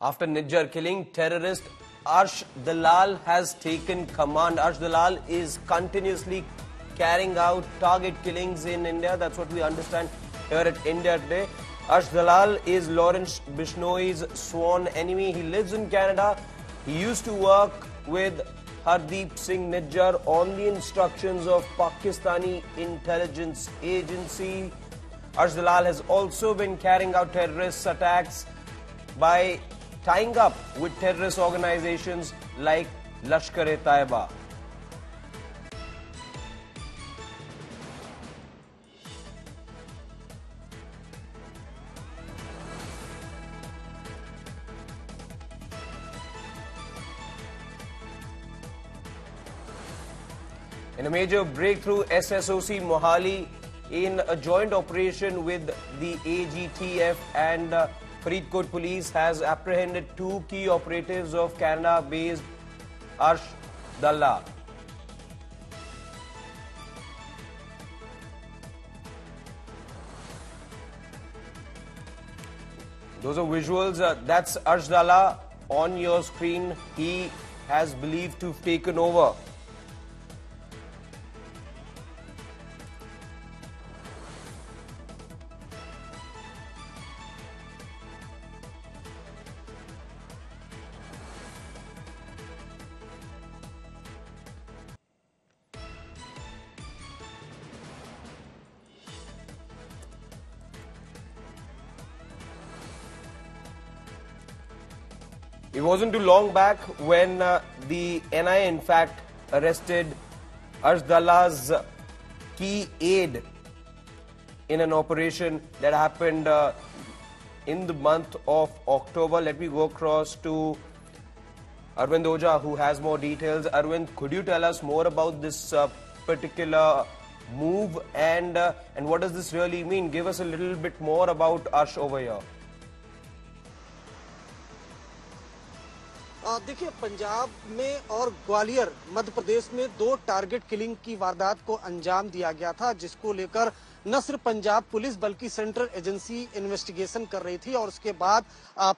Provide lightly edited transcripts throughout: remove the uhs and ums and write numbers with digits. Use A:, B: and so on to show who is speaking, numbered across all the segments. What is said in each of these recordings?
A: After Nijjar killing, terrorist Arsh Dalal has taken command. Arsh Dalal is continuously carrying out target killings in India. That's what we understand here at India Today. Arsh Dalal is Lawrence Bishnoi's sworn enemy. He lives in Canada. He used to work with Hardeep Singh Nijjar on the instructions of Pakistani intelligence agency. Arsh Dalal has also been carrying out terrorist attacks by tying up with terrorist organizations like Lashkar-e-Taiba. In a major breakthrough, SSOC Mohali, in a joint operation with the AGTF and Faridkot Police, has apprehended 2 key operatives of Canada-based Arsh Dalal. Those are visuals. That's Arsh Dalal on your screen. He has believed to have taken over. It wasn't too long back when the NIA, in fact, arrested Arsh Dalal's key aide in an operation that happened in the month of October. Let me go across to Arvind Oja, who has more details. Arvind, could you tell us more about this particular move and what does this really mean? Give us a little bit more about Arsh over here.
B: देखिए, पंजाब में और ग्वालियर मध्य प्रदेश में 2 target killing की वारदात को अंजाम दिया गया था, जिसको लेकर न सिर्फ पंजाब पुलिस बल्कि सेंट्रल एजेंसी इन्वेस्टिगेशन कर रही थी। और उसके बाद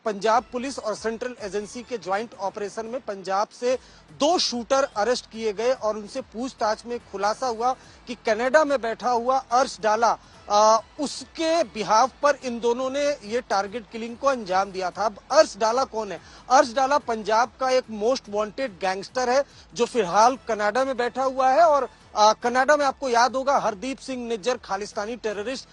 B: पंजाब पुलिस और सेंट्रल एजेंसी के ज्वाइंट ऑपरेशन में पंजाब से 2 शूटर अरेस्ट किए गए और उनसे पूछताछ में खुलासा हुआ कि कनाडा में बैठा हुआ अर्श डाला उसके बिहाफ पर इन दोनों ने ये टारगेट किलिंग को अंजाम दिया था। अब अर्श डाला कौन है? अर्श डाला पंजाब का एक मोस्ट वांटेड गैंगस्टर है जो फिलहाल कनाडा में बैठा हुआ है। और कनाडा में आपको याद होगा हरदीप सिंह निज्जर, खालिस्तानी टेररिस्ट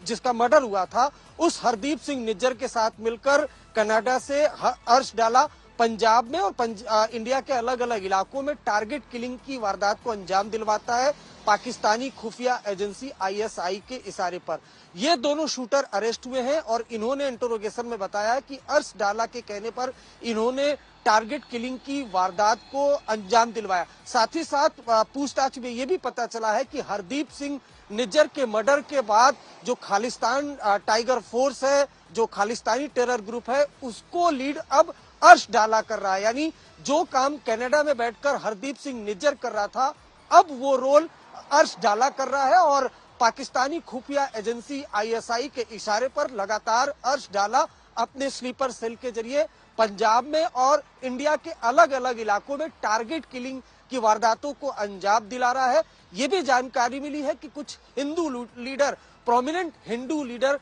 B: जिसका मर्डर हुआ था, उस हरदीप सिंह निज्जर के साथ मिलकर कनाडा से अर्श डाला पंजाब में और इंडिया के अलग अलग इलाकों में टारगेट किलिंग की वारदात को अंजाम दिलवाता है पाकिस्तानी खुफिया एजेंसी ISI के इशारे पर। ये दोनों शूटर अरेस्ट हुए हैं और इन्होंने इंटरोगेशन में बताया कि अर्श डाला के कहने पर इन्होंने टारगेट किलिंग की वारदात को अंजाम दिलवाया। साथ ही साथ पूछताछ में ये भी पता चला है कि हरदीप सिंह निज्जर के मर्डर के बाद जो खालिस्तान टाइगर फोर्स है, जो खालिस्तानी टेरर ग्रुप है, उसको लीड अब अर्श डाला कर रहा है। यानी जो काम कनाडा में बैठकर हरदीप सिंह निज्जर कर रहा था, अब वो रोल अर्श डाला कर रहा है। और पाकिस्तानी खुफिया एजेंसी ISI के इशारे पर लगातार अर्श डाला अपने स्लीपर सेल के जरिए पंजाब में और इंडिया के अलग अलग इलाकों में टारगेट किलिंग की वारदातों को अंजाम दिला रहा है। ये भी जानकारी मिली है कि कुछ Hindu leader, prominent Hindu leader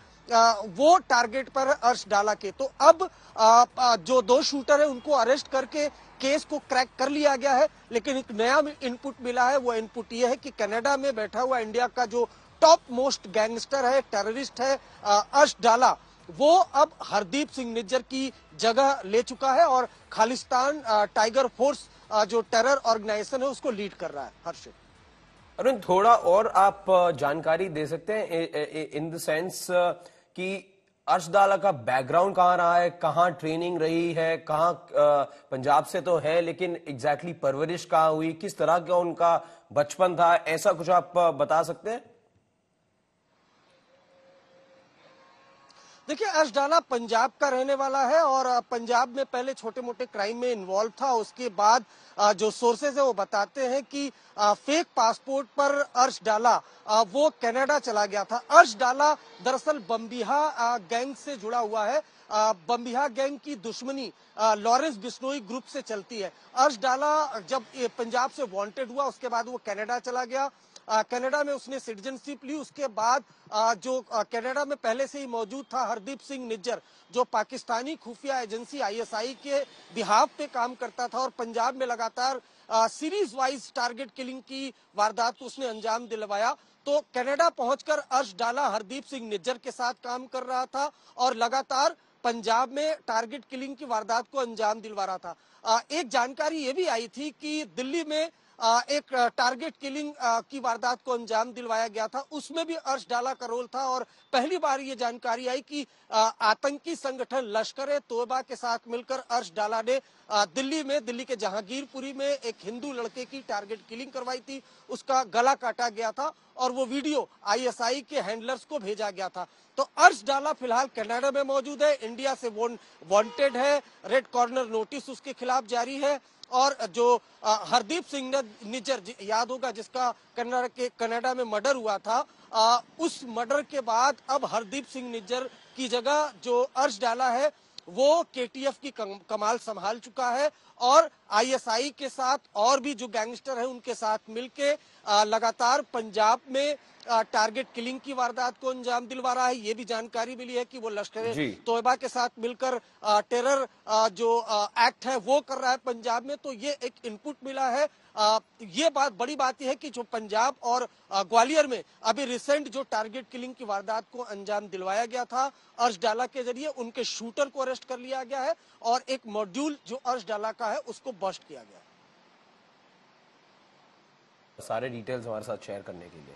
B: वो टारगेट पर अर्श डाला के। तो अब जो 2 शूटर है उनको अरेस्ट करके केस को क्रैक कर लिया गया है। लेकिन एक नया इनपुट मिला है, वो इनपुट ये है कि कनाडा में बैठा हुआ इंडिया का जो टॉप मोस्ट गैंगस्टर है, टेररिस्ट है अर्श डाला, वो अब हरदीप सिंह निज्जर की जगह ले चुका है और खालिस्तान टाइगर फोर्स जो टेरर ऑर्गेनाइजेशन है उसको लीड कर रहा है। हर्षित,
A: अरुण, थोड़ा और आप जानकारी दे सकते हैं इन द सेंस कि अर्श डाला का बैकग्राउंड कहाँ रहा है, कहाँ ट्रेनिंग रही है, कहाँ पंजाब से तो है लेकिन एग्जैक्टली परवरिश कहाँ हुई, किस तरह का उनका बचपन था, ऐसा कुछ आप बता सकते हैं?
B: देखिए, अर्श डाला पंजाब का रहने वाला है और पंजाब में पहले छोटे मोटे क्राइम में इन्वॉल्व था। उसके बाद जो सोर्सेज है वो बताते हैं कि फेक पासपोर्ट पर अर्श डाला वो कनाडा चला गया था। अर्श डाला दरअसल बम्बिहा गैंग से जुड़ा हुआ है। बम्बिहा गैंग की दुश्मनी लॉरेंस बिश्नोई ग्रुप से चलती है। अर्श डाला जब पंजाब से वांटेड हुआ उसके बाद वो कनाडा चला गया। कनाडा में उसने सिटीजनशिप ली। उसके बाद जो कनाडा में पहले से ही मौजूद था हरदीप सिंह निज्जर, जो पाकिस्तानी खुफिया एजेंसी आईएसआई के बिहाफ पे काम करता था और पंजाब में लगातार सीरीज वाइज टारगेट किलिंग की वारदात को उसने अंजाम दिलवाया। तो कनाडा पहुंचकर अर्श डाला हरदीप सिंह निज्जर के साथ काम कर रहा था और लगातार पंजाब में टारगेट किलिंग की वारदात को अंजाम दिलवा रहा था। एक जानकारी ये भी आई थी कि दिल्ली में एक टारगेट किलिंग की वारदात को अंजाम दिलवाया गया था, उसमें भी अर्श डाला का रोल था। और पहली बार ये जानकारी आई कि आतंकी संगठन लश्कर ए तोयबा के साथ मिलकर अर्श डाला ने दिल्ली के जहांगीरपुरी में एक हिंदू लड़के की टारगेट किलिंग करवाई थी। उसका गला काटा गया था और वो वीडियो आईएसआई के हैंडलर्स को भेजा गया था। तो अर्श डाला फिलहाल कनाडा में मौजूद है, इंडिया से वांटेड है, रेड कॉर्नर नोटिस उसके खिलाफ जारी है। और जो हरदीप सिंह निज्जर याद होगा जिसका कनाडा में मर्डर हुआ था, उस मर्डर के बाद अब हरदीप सिंह निज्जर की जगह जो अर्श डाला है वो केटीएफ की कमाल संभाल चुका है और आईएसआई के साथ और भी जो गैंगस्टर है उनके साथ मिलके लगातार पंजाब में टारगेट किलिंग की वारदात को अंजाम दिलवा रहा है। ये भी जानकारी मिली है कि वो लश्कर तोयबा के साथ मिलकर टेरर जो एक्ट है वो कर रहा है पंजाब में। तो ये एक इनपुट मिला है। ये बड़ी बात यह है कि जो पंजाब और ग्वालियर में अभी रिसेंट जो टारगेट किलिंग की वारदात को अंजाम दिलवाया गया था अर्श डाला के जरिए, उनके शूटर को अरेस्ट कर लिया गया है और एक मॉड्यूल जो अर्श डाला का है उसको बस्ट किया गया है।
A: सारे डिटेल्स हमारे साथ शेयर करने के लिए